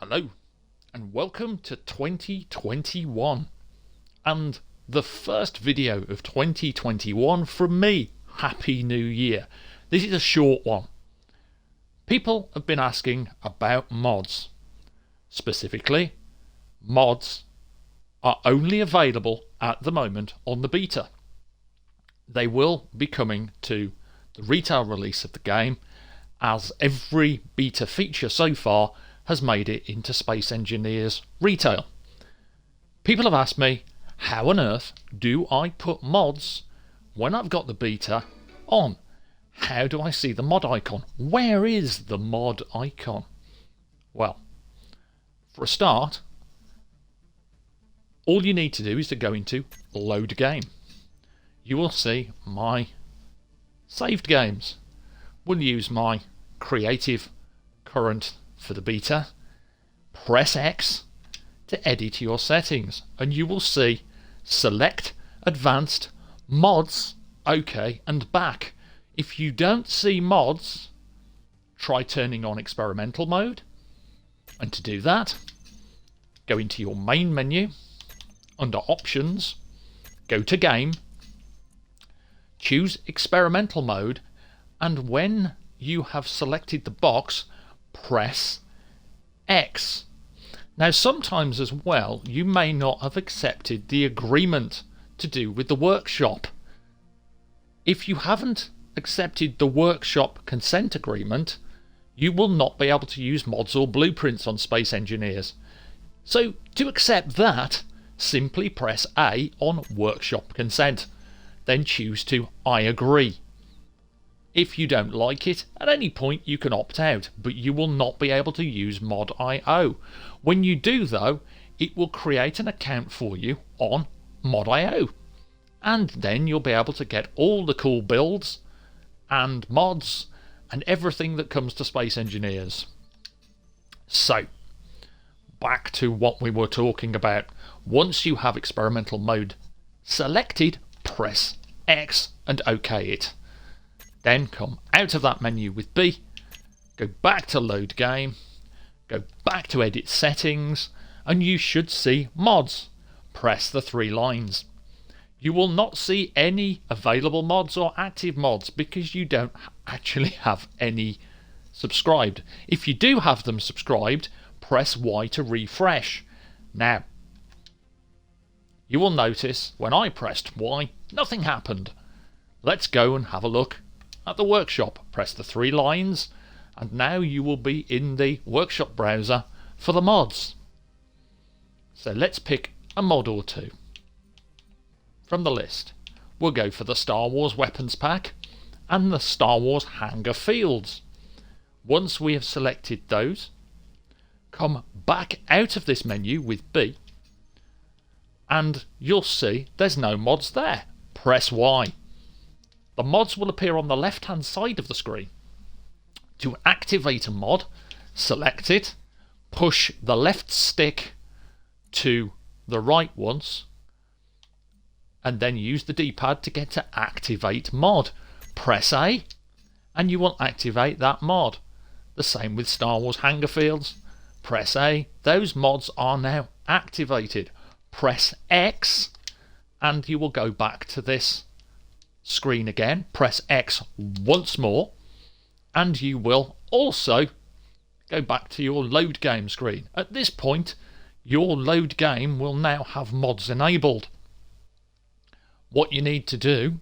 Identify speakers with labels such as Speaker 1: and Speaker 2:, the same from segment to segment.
Speaker 1: Hello, and welcome to 2021, and the first video of 2021 from me. Happy New Year. This is a short one. People have been asking about mods. Specifically, mods are only available at the moment on the beta. They will be coming to the retail release of the game, as every beta feature so far has made it into Space Engineers retail. People have asked me, how on earth do I put mods when I've got the beta on? How do I see the mod icon? Where is the mod icon? Well, for a start, all you need to do is to go into Load Game. You will see my saved games. We'll use my creative current for the beta. Press X to edit your settings, and you will see select advanced mods, OK, and back. If you don't see mods, try turning on experimental mode, and to do that, go into your main menu, under options, go to game, choose experimental mode, and when you have selected the box, press X. Now sometimes as well you may not have accepted the agreement to do with the workshop. If you haven't accepted the workshop consent agreement, you will not be able to use mods or blueprints on Space Engineers. So to accept that, simply press A on workshop consent, then choose to I agree. If you don't like it, at any point you can opt out, but you will not be able to use mod.io. When you do though, it will create an account for you on mod.io, and then you'll be able to get all the cool builds and mods and everything that comes to Space Engineers. So, back to what we were talking about. Once you have experimental mode selected, press X and OK it. Then come out of that menu with B, go back to Load Game, go back to Edit Settings, and you should see Mods. Press the 3 lines. You will not see any available mods or active mods because you don't actually have any subscribed. If you do have them subscribed, press Y to refresh. Now, you will notice when I pressed Y, nothing happened. Let's go and have a look at the workshop. Press the 3 lines, and now you will be in the workshop browser for the mods. So let's pick a mod or two from the list. We'll go for the Star Wars Weapons Pack and the Star Wars Hangar Fields. Once we have selected those, come back out of this menu with B, and you'll see there's no mods there. Press Y. The mods will appear on the left hand side of the screen. To activate a mod, select it, push the left stick to the right once, and then use the D-pad to get to activate mod. Press A and you will activate that mod. The same with Star Wars Hangar Fields. Press A, those mods are now activated. Press X and you will go back to this screen again. Press X once more and you will also go back to your load game screen. At this point, your load game will now have mods enabled. What you need to do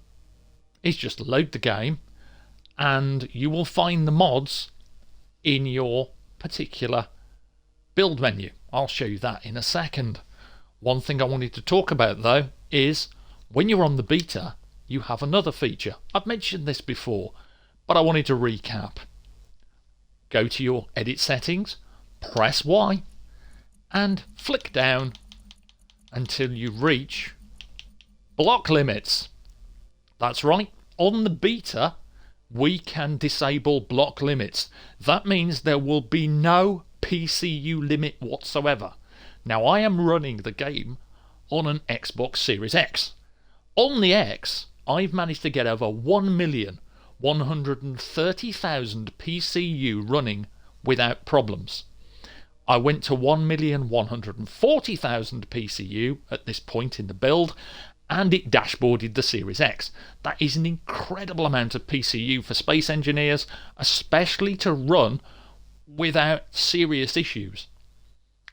Speaker 1: is just load the game, and you will find the mods in your particular build menu. I'll show you that in a second. One thing I wanted to talk about though is when you're on the beta, you have another feature. I've mentioned this before, but I wanted to recap. Go to your edit settings, press Y, and flick down until you reach block limits. That's right, on the beta we can disable block limits. That means there will be no PCU limit whatsoever. Now I am running the game on an Xbox Series X. On the X, I've managed to get over 1,130,000 PCU running without problems. I went to 1,140,000 PCU at this point in the build, and it dashboarded the Series X. That is an incredible amount of PCU for space engineers, especially to run without serious issues.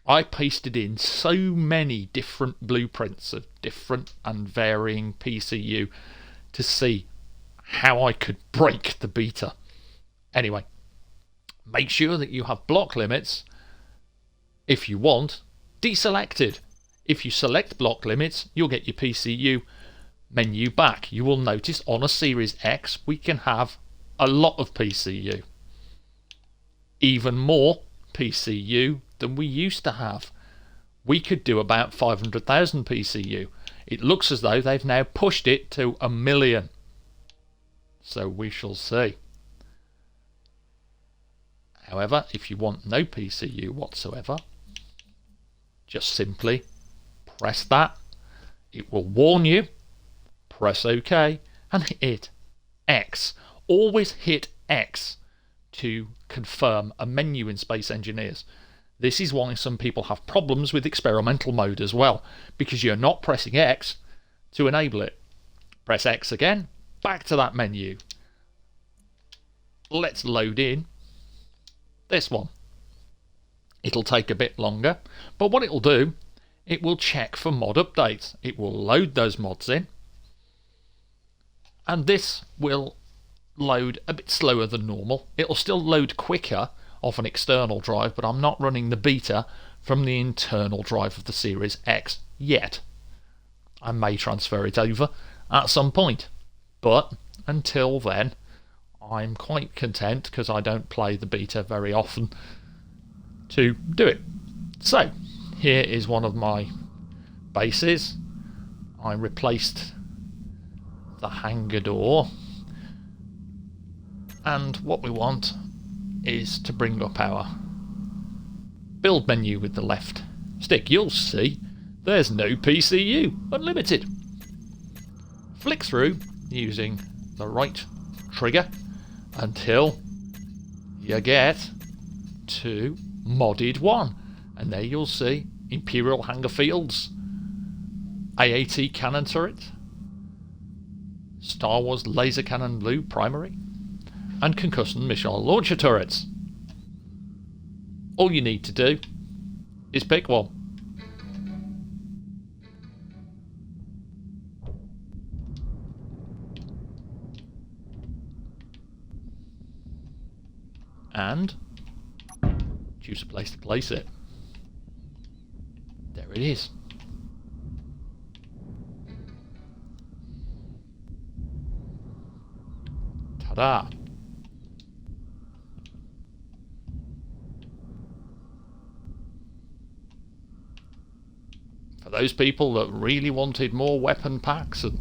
Speaker 1: I pasted in so many different blueprints of different and varying PCU to see how I could break the beta. Anyway, make sure that you have block limits, if you want, deselected. If you select block limits, you'll get your PCU menu back. You will notice on a Series X we can have a lot of PCU. Even more PCU than we used to have. We could do about 500,000 PCU. It looks as though they've now pushed it to 1 million. So we shall see. However, if you want no PCU whatsoever, just simply press that. It will warn you. Press OK and hit X. Always hit X to confirm a menu in Space Engineers. This is why some people have problems with experimental mode as well, because you're not pressing X to enable it. Press X again, back to that menu. Let's load in this one. It'll take a bit longer, but what it'll do, it will check for mod updates. It will load those mods in, and this will load a bit slower than normal. It'll still load quicker off an external drive, but I'm not running the beta from the internal drive of the Series X yet. I may transfer it over at some point, but until then I'm quite content, because I don't play the beta very often, to do it. So here is one of my bases. I replaced the hangar door, and what we want is to bring up our build menu with the left stick. You'll see there's no PCU, unlimited. Flick through using the right trigger until you get to modded 1, and there you'll see Imperial Hangar Fields, AAT cannon turret, Star Wars laser cannon blue primary, and concussion missile launcher turrets. All you need to do is pick one. And choose a place to place it. There it is. Ta-da! For those people that really wanted more weapon packs, and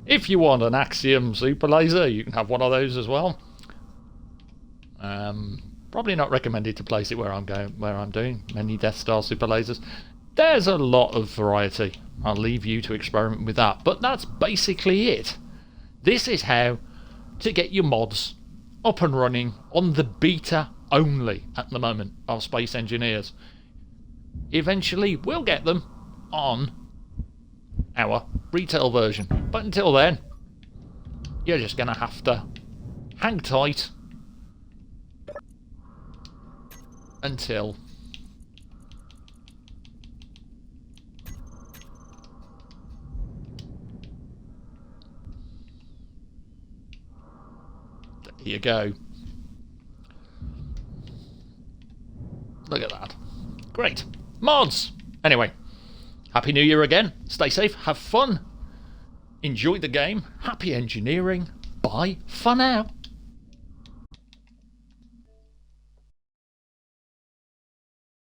Speaker 1: if you want an Axiom super laser, you can have one of those as well. Probably not recommended to place it where I'm doing many Death Star super lasers. There's a lot of variety. I'll leave you to experiment with that, but that's basically it. This is how to get your mods up and running on the beta only at the moment of Space Engineers. Eventually we'll get them on our retail version, but until then you're just gonna have to hang tight until there you go. Look at that. Great. Mods! Anyway, Happy New Year again. Stay safe, have fun, enjoy the game, happy engineering. Bye for now.